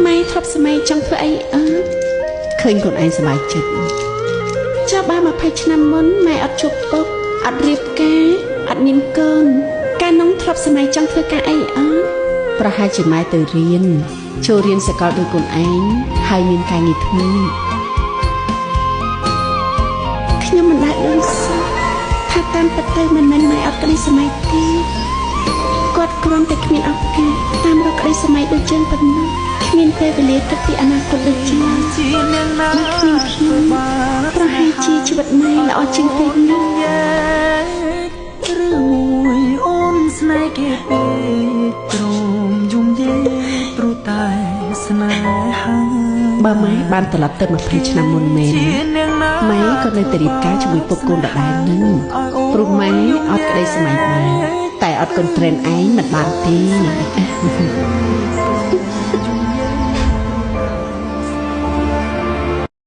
ម៉ែធ្លាប់សម័យចង់ធ្វើអីអើឃើញខ្លួនឯងសប្បាយចិត្តចាស់បាន20ឆ្នាំមុនម៉ែអត់ជប់ពុកអត់រៀបការអត់មានកូនកាលនោះធ្លាប់សម័យចង់ធ្វើការអីអើប្រហែលជាម៉ែទៅរៀនចូលរៀនសាកលដោយខ្លួនឯងហើយមានការងារធ្វើខ្ញុំមិនដែលដឹងសោះថាតាមពិតទៅមិនមែនម៉ែអត់ក្តីសម័យទេគាត់គ្រាន់តែគ្មានឱកាសតាមរកក្តីសម័យដូចយើងប៉ុណ្ណោះគ្មានពេលវេលាគិតពីអនាគតដូចជានាងណាគ្មានខ្ញុំប្រហែលជាជីវិតម៉ែល្អជាងពេលនេះឬមួយអូនស្នេហ៍គេពេកទ្រមយំយេព្រោះតែស្នេហាបើម៉ែបានត្រឡប់ទៅ20ឆ្នាំមុនមែនម៉ែក៏នៅតែរៀបការជាមួយពុកកូនដដែលនឹងព្រោះម៉ែអត់ក្តីសម័យបានតែអត់កូនត្រេនឯងមិនបានទេ